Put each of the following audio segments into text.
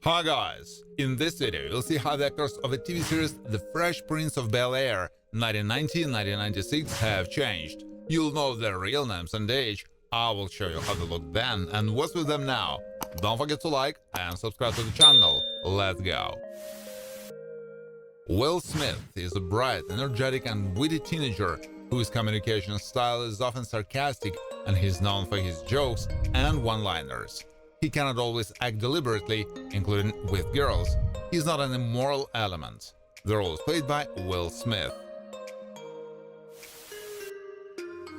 Hi guys! In this video, you'll see how the actors of the TV series The Fresh Prince of Bel-Air 1990-1996 have changed. You'll know their real names and age. I will show you how they look then and what's with them now. Don't forget to like and subscribe to the channel. Let's go! Will Smith is a bright, energetic and witty teenager whose communication style is often sarcastic, and he's known for his jokes and one-liners. He cannot always act deliberately, including with girls. He's not an immoral element. The role is played by Will Smith.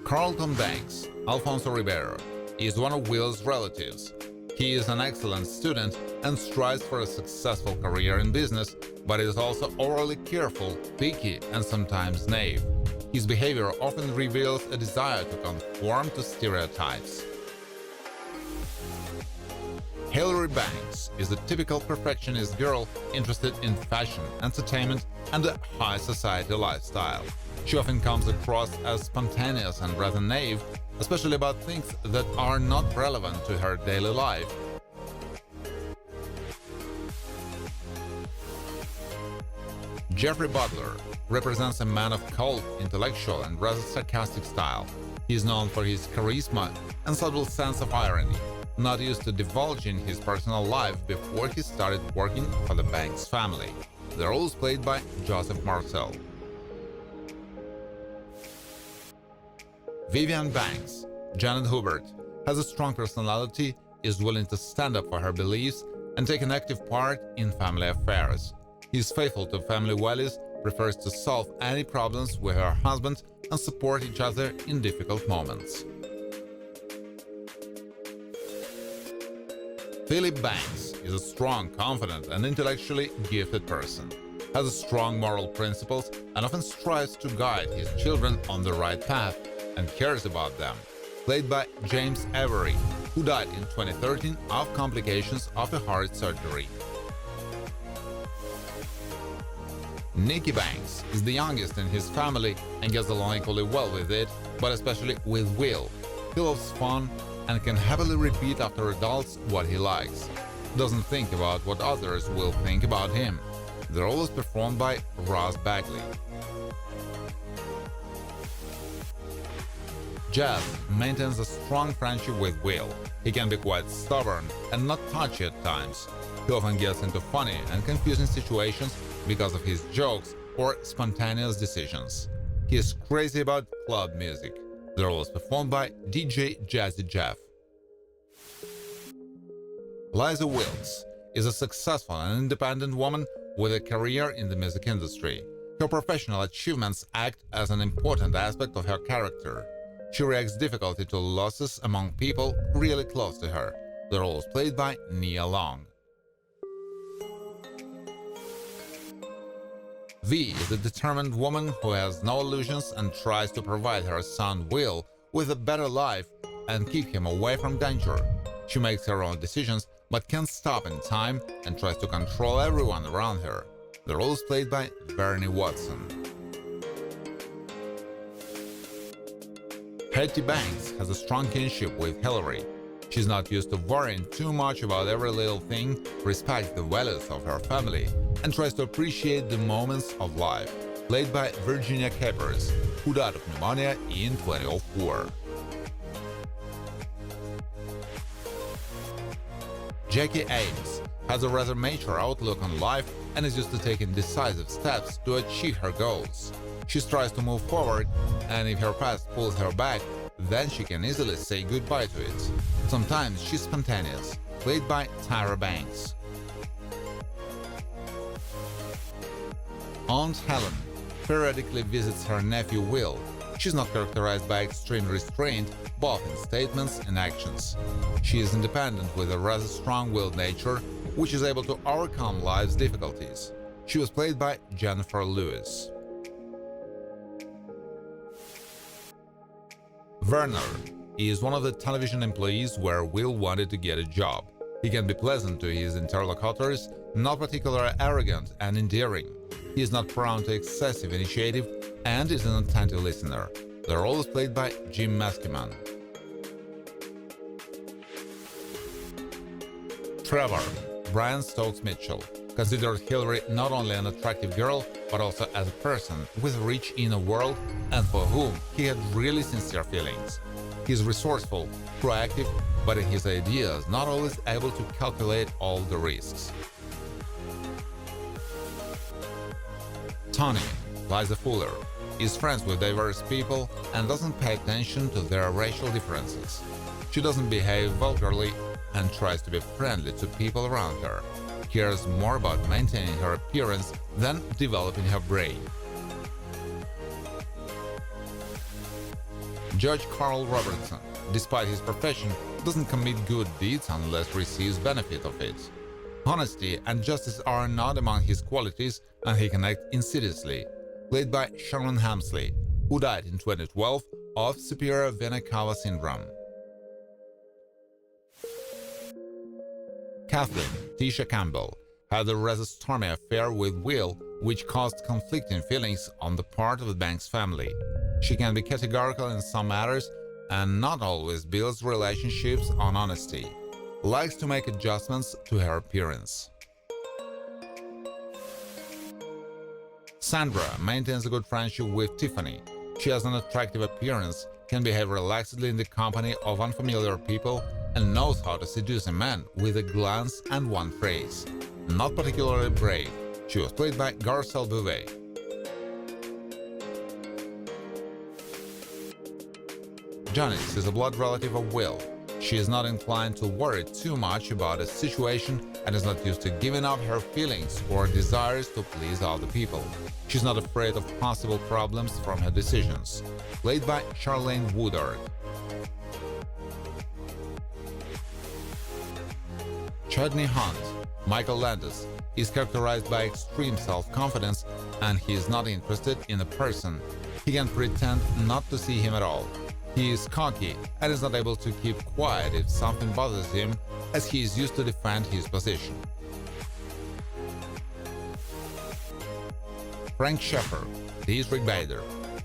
Carlton Banks, Alfonso Ribeiro, is one of Will's relatives. He is an excellent student and strives for a successful career in business, but is also overly careful, picky, and sometimes naive. His behavior often reveals a desire to conform to stereotypes. Hilary Banks is a typical perfectionist girl interested in fashion, entertainment, and a high society lifestyle. She often comes across as spontaneous and rather naive, especially about things that are not relevant to her daily life. Jeffrey Butler represents a man of cold, intellectual, and rather sarcastic style. He is known for his charisma and subtle sense of irony, not used to divulging his personal life before he started working for the Banks family. The role is played by Joseph Marcel. Vivian Banks, Janet Hubert, has a strong personality, is willing to stand up for her beliefs, and take an active part in family affairs. He is faithful to family values, prefers to solve any problems with her husband, and support each other in difficult moments. Philip Banks is a strong, confident, and intellectually gifted person, has strong moral principles, and often strives to guide his children on the right path and cares about them. Played by James Avery, who died in 2013 of complications of a heart surgery. Nicky Banks is the youngest in his family and gets along equally well with it, but especially with Will. He loves fun and can happily repeat after adults what he likes. Doesn't think about what others will think about him. The role is performed by Ross Bagley. Jeff maintains a strong friendship with Will. He can be quite stubborn and not touchy at times. He often gets into funny and confusing situations because of his jokes or spontaneous decisions. He is crazy about club music. The role is performed by DJ Jazzy Jeff. Liza Wilkes is a successful and independent woman with a career in the music industry. Her professional achievements act as an important aspect of her character. She reacts difficultly to losses among people really close to her. The role is played by Nia Long. V is a determined woman who has no illusions and tries to provide her son Will with a better life and keep him away from danger. She makes her own decisions but can't stop in time and tries to control everyone around her. The role is played by Bernie Watson. Hattie Banks has a strong kinship with Hillary. She's not used to worrying too much about every little thing, respects the values of her family, and tries to appreciate the moments of life. Played by Virginia Capers, who died of pneumonia in 2004. Jackie Ames has a rather mature outlook on life and is used to taking decisive steps to achieve her goals. She tries to move forward, and if her past pulls her back, then she can easily say goodbye to it. Sometimes she's spontaneous. Played by Tyra Banks. Aunt Helen periodically visits her nephew Will. She's not characterized by extreme restraint, both in statements and actions. She is independent with a rather strong-willed nature, which is able to overcome life's difficulties. She was played by Jennifer Lewis. Werner is one of the television employees where Will wanted to get a job. He can be pleasant to his interlocutors, not particularly arrogant and endearing. He is not prone to excessive initiative and is an attentive listener. The role is played by Jim Maskiman. Trevor Brian Stokes Mitchell, considered Hillary not only an attractive girl, but also as a person with a rich inner world and for whom he had really sincere feelings. He's resourceful, proactive, but in his ideas not always able to calculate all the risks. Tony, Liza Fuller, is friends with diverse people and doesn't pay attention to their racial differences. She doesn't behave vulgarly and tries to be friendly to people around her. Cares more about maintaining her appearance than developing her brain. Judge Carl Robertson, despite his profession, doesn't commit good deeds unless receives benefit of it. Honesty and justice are not among his qualities, and he can act insidiously. Played by Sharon Hamsley, who died in 2012 of superior vena cava syndrome. Kathleen Tisha Campbell had a rather stormy affair with Will, which caused conflicting feelings on the part of the bank's family. She can be categorical in some matters and not always builds relationships on honesty. Likes to make adjustments to her appearance. Sandra maintains a good friendship with Tiffany. She has an attractive appearance, can behave relaxedly in the company of unfamiliar people, and knows how to seduce a man with a glance and one phrase. Not particularly brave, she was played by Garcelle Beauvais. Janice is a blood relative of Will. She is not inclined to worry too much about a situation and is not used to giving up her feelings or desires to please other people. She's not afraid of possible problems from her decisions. Played by Charlene Woodard. Chudney Hunt, Michael Landis, is characterized by extreme self-confidence and he is not interested in a person. He can pretend not to see him at all. He is cocky and is not able to keep quiet if something bothers him, as he is used to defend his position. Frank Sheffer, Rick Bader,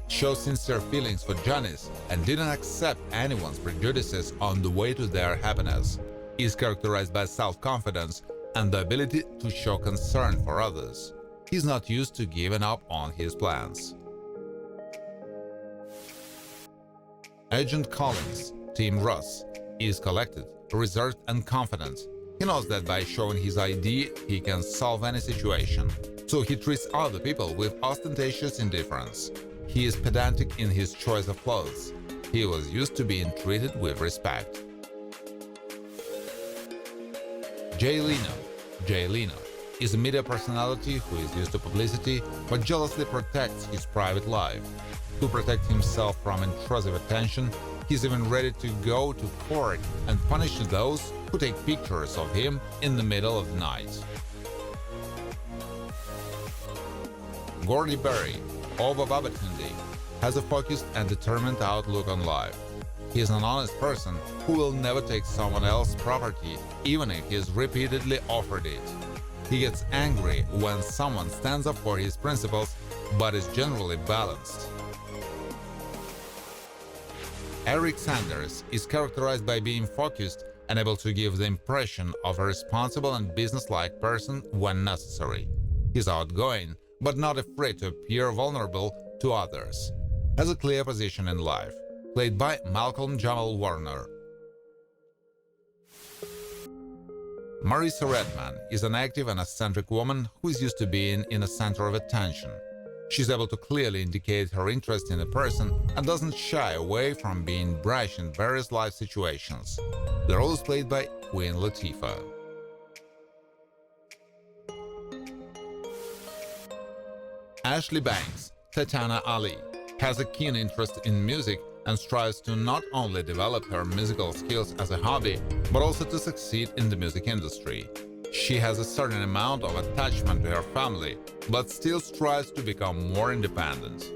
shows sincere feelings for Janice and didn't accept anyone's prejudices on the way to their happiness. He is characterized by self-confidence and the ability to show concern for others. He's not used to giving up on his plans. Agent Collins, Tim Ross, is collected, reserved and confident. He knows that by showing his ID, he can solve any situation. So he treats other people with ostentatious indifference. He is pedantic in his choice of clothes. He was used to being treated with respect. Jay Leno is a media personality who is used to publicity but jealously protects his private life. To protect himself from intrusive attention, he's even ready to go to court and punish those who take pictures of him in the middle of the night. Gordy Berry, Ova Babatunde, has a focused and determined outlook on life. He is an honest person who will never take someone else's property, even if he is repeatedly offered it. He gets angry when someone stands up for his principles, but is generally balanced. Eric Sanders is characterized by being focused and able to give the impression of a responsible and business-like person when necessary. He's outgoing, but not afraid to appear vulnerable to others. Has a clear position in life. Played by Malcolm Jamal Warner. Marissa Redman is an active and eccentric woman who is used to being in the center of attention. She's able to clearly indicate her interest in a person and doesn't shy away from being brash in various life situations. The role is played by Queen Latifah. Ashley Banks, Tatiana Ali, has a keen interest in music and strives to not only develop her musical skills as a hobby, but also to succeed in the music industry. She has a certain amount of attachment to her family, but still strives to become more independent.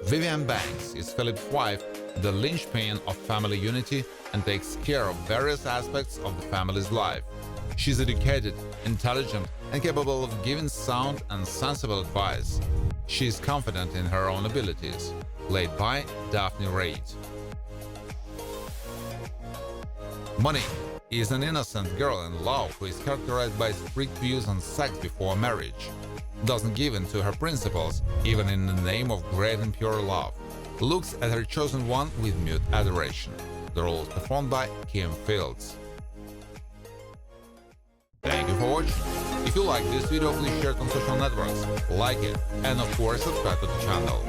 Vivian Banks is Philip's wife, the linchpin of family unity, and takes care of various aspects of the family's life. She's educated, intelligent, and capable of giving sound and sensible advice. She is confident in her own abilities. Played by Daphne Reid. Monique is an innocent girl in love who is characterized by strict views on sex before marriage. Doesn't give in to her principles, even in the name of great and pure love. Looks at her chosen one with mute adoration. The role is performed by Kim Fields. Thank you for watching. If you like this video, please share it on social networks, like it, and of course subscribe to the channel.